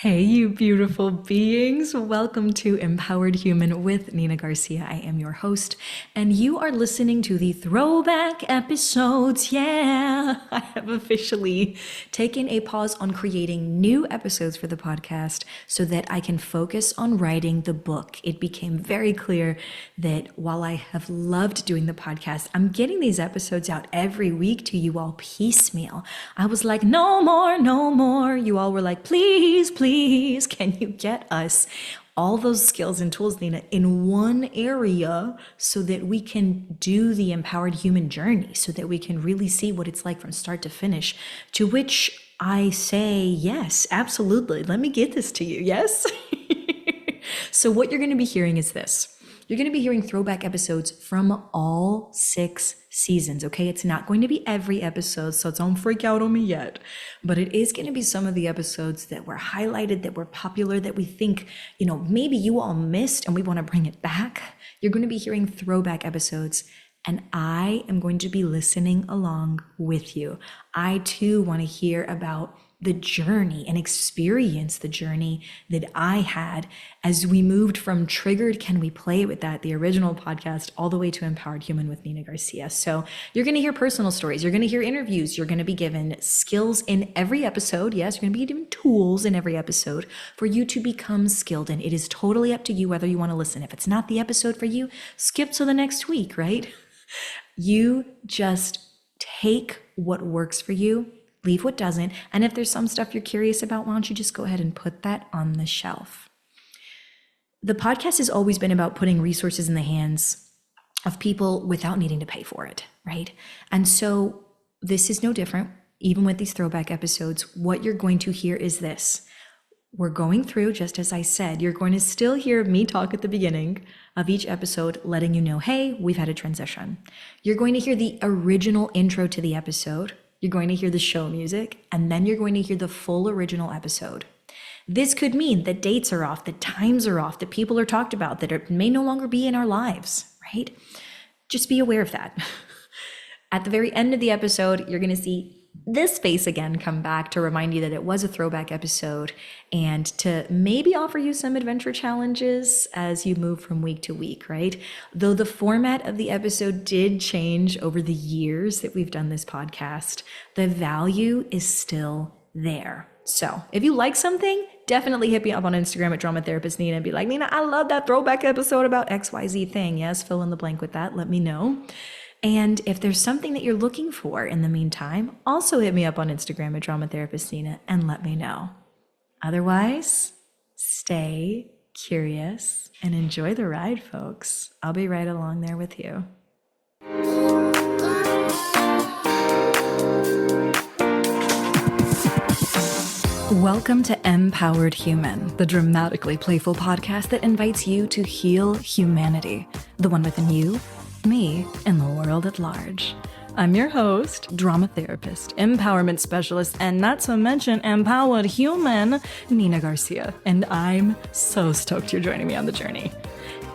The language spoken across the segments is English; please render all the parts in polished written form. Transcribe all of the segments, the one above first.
Hey, you beautiful beings. Welcome to Empowered Human with Nina Garcia. I am your host, and you are listening to the throwback episodes. Yeah, I have officially taken a pause on creating new episodes for the podcast so that I can focus on writing the book. It became very clear that while I have loved doing the podcast, I'm getting these episodes out every week to you all piecemeal. I was like, no more, no more. You all were like, please, please, can you get us all those skills and tools, Nina, in one area so that we can do the empowered human journey, so that we can really see what it's like from start to finish, to which I say, yes, absolutely. Let me get this to you. Yes. So what you're going to be hearing is this. You're going to be hearing throwback episodes from all 6 seasons, okay? It's not going to be every episode, so don't freak out on me yet. But it is going to be some of the episodes that were highlighted, that were popular, that we think, maybe you all missed and we want to bring it back. You're going to be hearing throwback episodes, and I am going to be listening along with you. I too want to hear about the journey and experience the journey that I had as we moved from Triggered Can We Play With That, the original podcast, all the way to Empowered Human with Nina Garcia. So you're going to hear personal stories. You're going to hear interviews. You're going to be given skills in every episode. Yes, you're going to be given tools in every episode for you to become skilled in. It is totally up to you whether you want to listen. If it's not the episode for you, skip to the next week, right? You just take what works for you, leave what doesn't. And if there's some stuff you're curious about, why don't you just go ahead and put that on the shelf? The podcast has always been about putting resources in the hands of people without needing to pay for it, right? And so this is no different. Even with these throwback episodes, what you're going to hear is this. We're going through, just as I said, you're going to still hear me talk at the beginning of each episode, letting you know, hey, we've had a transition. You're going to hear the original intro to the episode. You're going to hear the show music, and then you're going to hear the full original episode. This could mean that dates are off, that times are off, that people are talked about, that may no longer be in our lives, right? Just be aware of that. At the very end of the episode, you're going to see this face again come back to remind you that it was a throwback episode and to maybe offer you some adventure challenges as you move from week to week, right? Though the format of the episode did change over the years that we've done this podcast, the value is still there. So if you like something, definitely hit me up on Instagram at dramatherapist Nina and be like, Nina, I love that throwback episode about XYZ thing. Yes, fill in the blank with that. Let me know. And if there's something that you're looking for in the meantime, also hit me up on Instagram at dramatherapist Nina and let me know. Otherwise, stay curious and enjoy the ride, folks. I'll be right along there with you. Welcome to Empowered Human, the dramatically playful podcast that invites you to heal humanity, the one within you, me, and the world at large. I'm your host, drama therapist, empowerment specialist, and not to mention empowered human, Nina Garcia. And I'm so stoked you're joining me on the journey.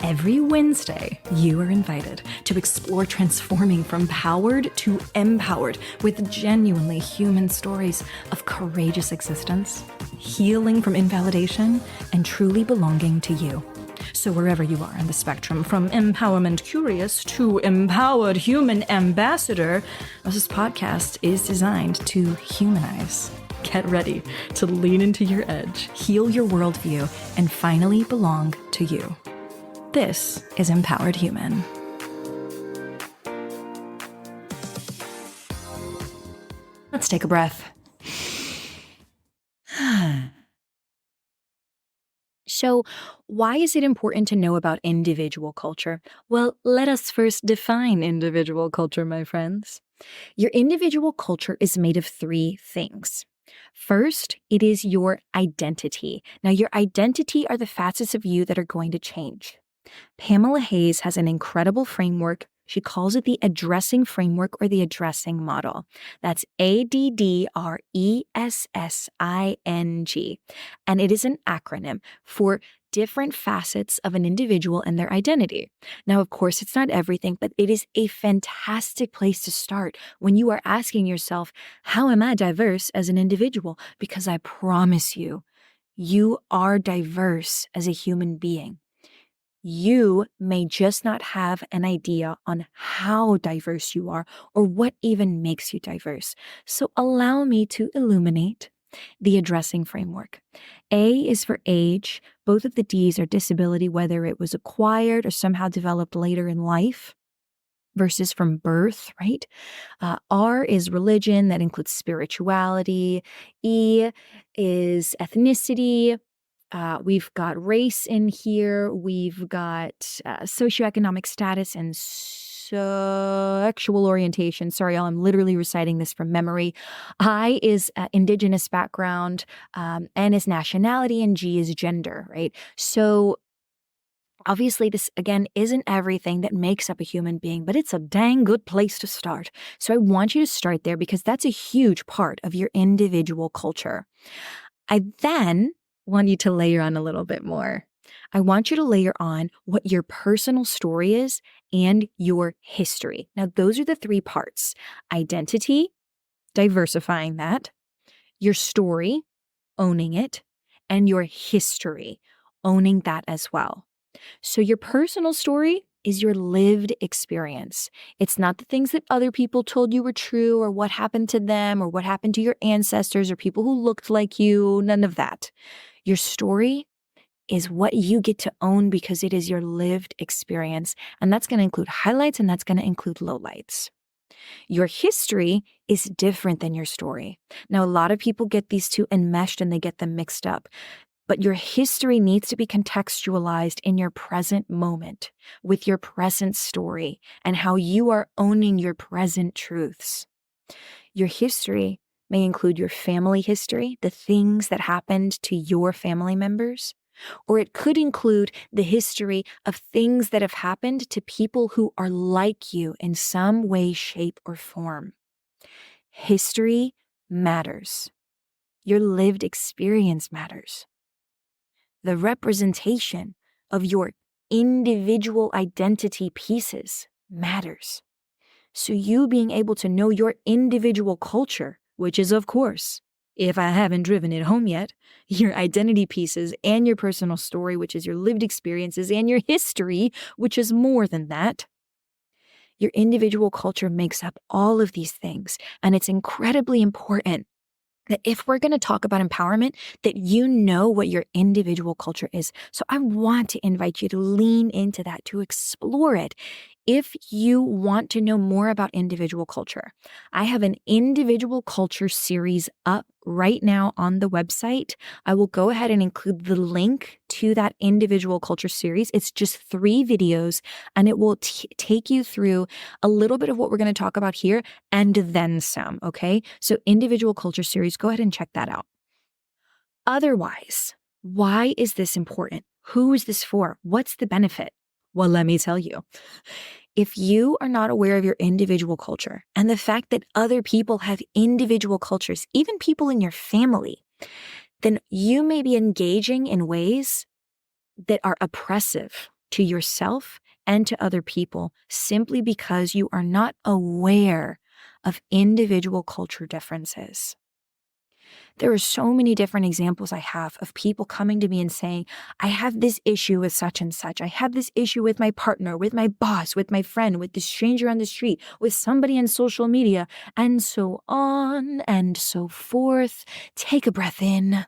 Every Wednesday, you are invited to explore transforming from powered to empowered with genuinely human stories of courageous existence, healing from invalidation, and truly belonging to you. So wherever you are on the spectrum, from empowerment curious to empowered human ambassador, this podcast is designed to humanize. Get ready to lean into your edge, heal your worldview, and finally belong to you. This is Empowered Human. Let's take a breath. So, why is it important to know about individual culture? Well, let us first define individual culture, my friends. Your individual culture is made of 3 things. First, it is your identity. Now, your identity are the facets of you that are going to change. Pamela Hayes has an incredible framework. She calls it the addressing framework or the addressing model. That's ADDRESSING. And it is an acronym for different facets of an individual and their identity. Now, of course, it's not everything, but it is a fantastic place to start when you are asking yourself, how am I diverse as an individual? Because I promise you, You are diverse as a human being. You may just not have an idea on how diverse you are or what even makes you diverse. So allow me to illuminate the addressing framework. A is for age. Both of the D's are disability, whether it was acquired or somehow developed later in life versus from birth, right? R is religion, that includes spirituality. E is ethnicity. We've got race in here. We've got socioeconomic status and sexual orientation. Sorry, y'all, I'm literally reciting this from memory. I is indigenous background, N is nationality, and G is gender, right? So obviously, this, again, isn't everything that makes up a human being, but it's a dang good place to start. So I want you to start there because that's a huge part of your individual culture. I then want you to layer on a little bit more. I want you to layer on what your personal story is and your history. Now, those are the three parts: identity, diversifying that, your story, owning it, and your history, owning that as well. So your personal story is your lived experience. It's not the things that other people told you were true or what happened to them or what happened to your ancestors or people who looked like you, none of that. Your story is what you get to own because it is your lived experience. And that's going to include highlights and that's going to include lowlights. Your history is different than your story. Now, a lot of people get these two enmeshed and they get them mixed up. But your history needs to be contextualized in your present moment with your present story and how you are owning your present truths. Your history may include your family history, the things that happened to your family members, or it could include the history of things that have happened to people who are like you in some way, shape, or form. History matters. Your lived experience matters. The representation of your individual identity pieces matters. So you being able to know your individual culture, which is, of course, if I haven't driven it home yet, your identity pieces and your personal story, which is your lived experiences, and your history, which is more than that. Your individual culture makes up all of these things, and it's incredibly important that if we're going to talk about empowerment, that you know what your individual culture is. So I want to invite you to lean into that, to explore it. If you want to know more about individual culture, I have an individual culture series up right now on the website. I will go ahead and include the link to that individual culture series. It's just 3 videos, and it will take you through a little bit of what we're going to talk about here and then some, okay? So individual culture series, go ahead and check that out. Otherwise, why is this important? Who is this for? What's the benefit? Well, let me tell you. If you are not aware of your individual culture and the fact that other people have individual cultures, even people in your family, then you may be engaging in ways that are oppressive to yourself and to other people simply because you are not aware of individual culture differences. There are so many different examples I have of people coming to me and saying, I have this issue with such and such. I have this issue with my partner, with my boss, with my friend, with the stranger on the street, with somebody on social media, and so on and so forth. Take a breath in.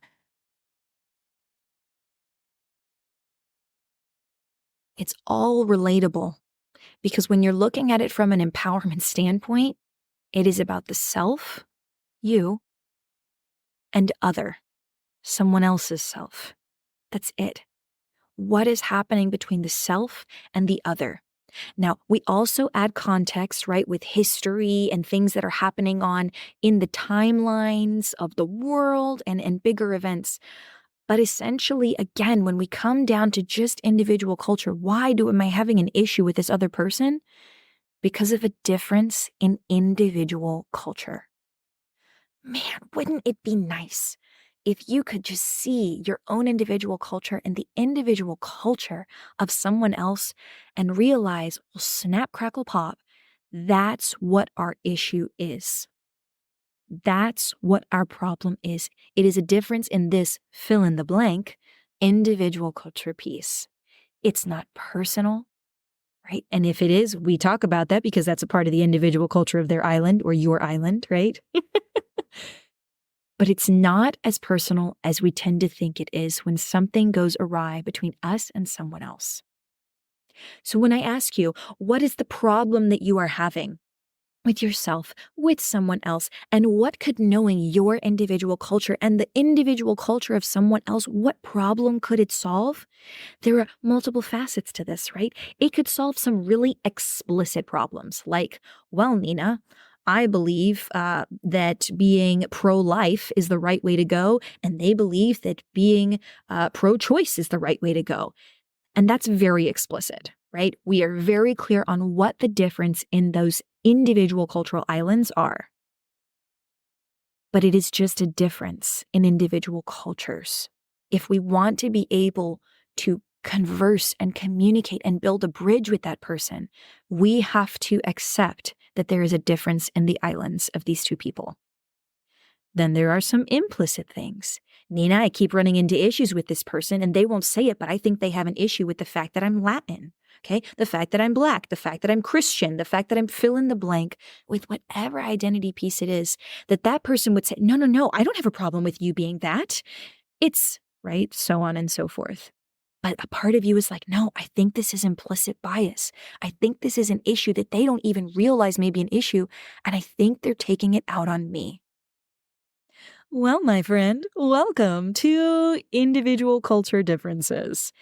It's all relatable because when you're looking at it from an empowerment standpoint, it is about the self, you, and other, someone else's self. That's it. What is happening between the self and the other? Now, we also add context, right, with history and things that are happening on in the timelines of the world and bigger events. But essentially, again, when we come down to just individual culture, why am I having an issue with this other person? Because of a difference in individual culture. Man, wouldn't it be nice if you could just see your own individual culture and the individual culture of someone else and realize, well, snap, crackle, pop, that's what our issue is. That's what our problem is. It is a difference in this fill in the blank individual culture piece. It's not personal, right? And if it is, we talk about that because that's a part of the individual culture of their island or your island, right? But it's not as personal as we tend to think it is when something goes awry between us and someone else. So when I ask you, what is the problem that you are having with yourself, with someone else, and what could knowing your individual culture and the individual culture of someone else, what problem could it solve? There are multiple facets to this, right? It could solve some really explicit problems like, well, Nina, I believe that being pro-life is the right way to go, and they believe that being pro-choice is the right way to go. And that's very explicit, right? We are very clear on what the difference in those individual cultural islands are. But it is just a difference in individual cultures. If we want to be able to converse and communicate and build a bridge with that person, we have to accept that there is a difference in the islands of these two people. Then there are some implicit things. Nina, I keep running into issues with this person and they won't say it, but I think they have an issue with the fact that I'm Latin, okay? The fact that I'm Black, the fact that I'm Christian, the fact that I'm fill in the blank with whatever identity piece it is, that person would say, no, I don't have a problem with you being that. It's, right, so on and so forth. But a part of you is like, no, I think this is implicit bias. I think this is an issue that they don't even realize may be an issue, and I think they're taking it out on me. Well, my friend, welcome to individual culture differences.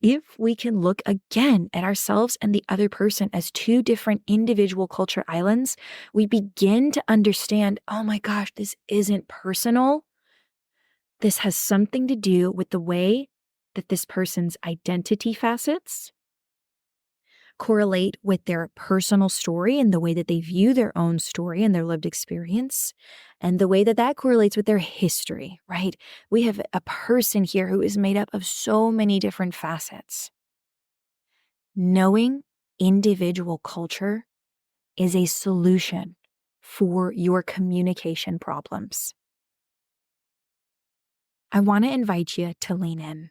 If we can look again at ourselves and the other person as two different individual culture islands, we begin to understand, oh my gosh, this isn't personal. This has something to do with the way that this person's identity facets correlate with their personal story and the way that they view their own story and their lived experience, and the way that that correlates with their history, right? We have a person here who is made up of so many different facets. Knowing individual culture is a solution for your communication problems. I want to invite you to lean in.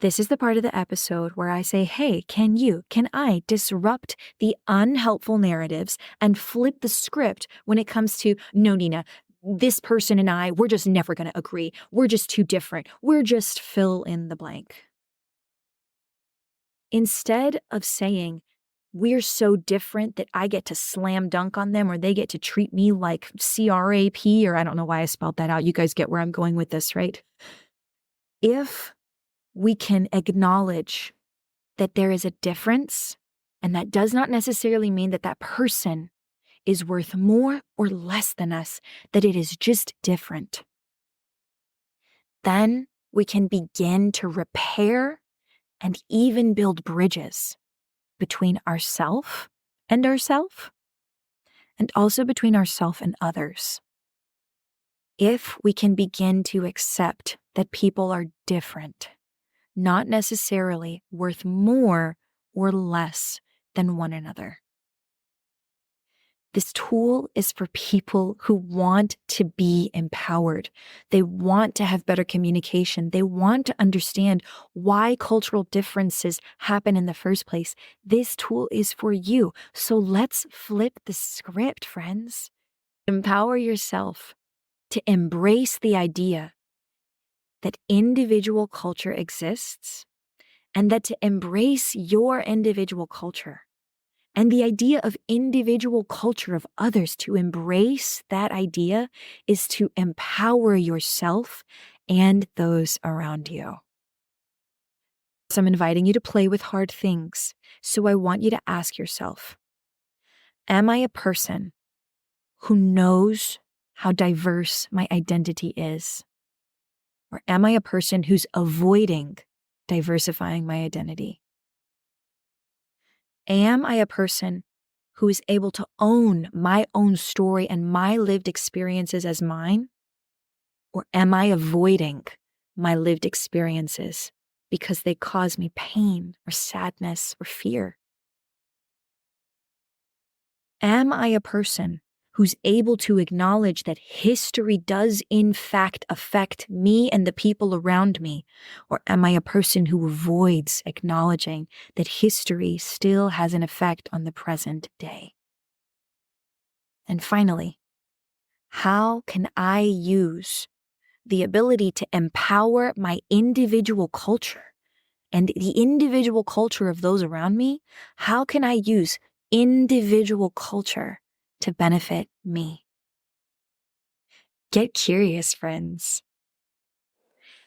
This is the part of the episode where I say, hey, can I disrupt the unhelpful narratives and flip the script when it comes to, no, Nina, this person and I, we're just never going to agree. We're just too different. We're just fill in the blank. Instead of saying, we're so different that I get to slam dunk on them or they get to treat me like CRAP, or I don't know why I spelled that out. You guys get where I'm going with this, right? If we can acknowledge that there is a difference, and that does not necessarily mean that that person is worth more or less than us, that it is just different. Then we can begin to repair and even build bridges between ourself, and also between ourself and others. If we can begin to accept that people are different, not necessarily worth more or less than one another. This tool is for people who want to be empowered. They want to have better communication. They want to understand why cultural differences happen in the first place. This tool is for you. So let's flip the script, friends. Empower yourself to embrace the idea that individual culture exists, and that to embrace your individual culture and the idea of individual culture of others, to embrace that idea is to empower yourself and those around you. So I'm inviting you to play with hard things. So I want you to ask yourself, am I a person who knows how diverse my identity is? Or am I a person who's avoiding diversifying my identity? Am I a person who is able to own my own story and my lived experiences as mine? Or am I avoiding my lived experiences because they cause me pain or sadness or fear? Am I a person who's able to acknowledge that history does in fact affect me and the people around me? Or am I a person who avoids acknowledging that history still has an effect on the present day? And finally, how can I use the ability to empower my individual culture and the individual culture of those around me? How can I use individual culture to benefit me? Get curious, friends.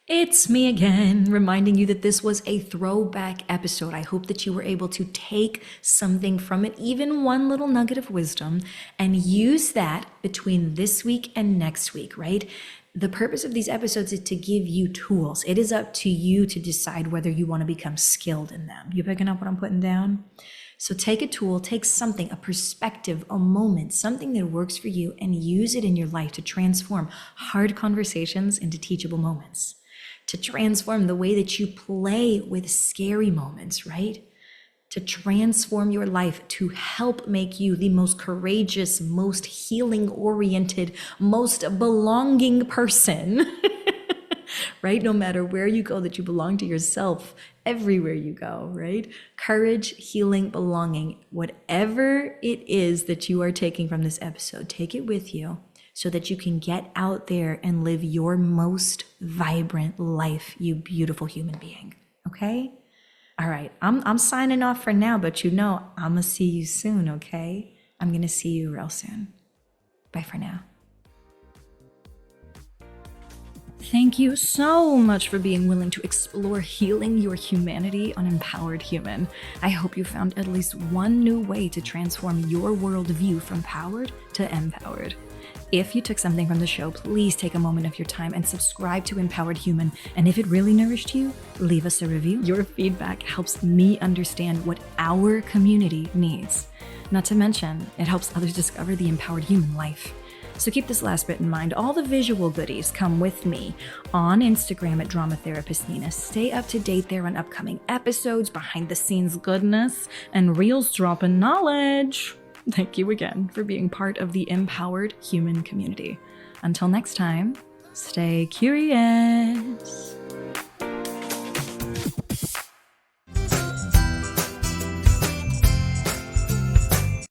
It's me again, reminding you that this was a throwback episode. I hope that you were able to take something from it, even one little nugget of wisdom, and use that between this week and next week, right? The purpose of these episodes is to give you tools. It is up to you to decide whether you want to become skilled in them. You picking up what I'm putting down? So take a tool, take something, a perspective, a moment, something that works for you, and use it in your life to transform hard conversations into teachable moments, to transform the way that you play with scary moments, right? To transform your life, to help make you the most courageous, most healing-oriented, most belonging person, right? No matter where you go, that you belong to yourself everywhere you go, right? Courage, healing, belonging, whatever it is that you are taking from this episode, take it with you so that you can get out there and live your most vibrant life, you beautiful human being, okay? All right, I'm signing off for now, but I'm gonna see you soon, okay? I'm gonna see you real soon. Bye for now. Thank you so much for being willing to explore healing your humanity on Empowered Human. I hope you found at least one new way to transform your worldview from powered to empowered. If you took something from the show, please take a moment of your time and subscribe to Empowered Human. And if it really nourished you, leave us a review. Your feedback helps me understand what our community needs. Not to mention, it helps others discover the empowered human life. So keep this last bit in mind. All the visual goodies come with me on Instagram at Drama Therapist Nina. Stay up to date there on upcoming episodes, behind the scenes goodness, and reels dropping knowledge. Thank you again for being part of the empowered human community. Until next time, stay curious.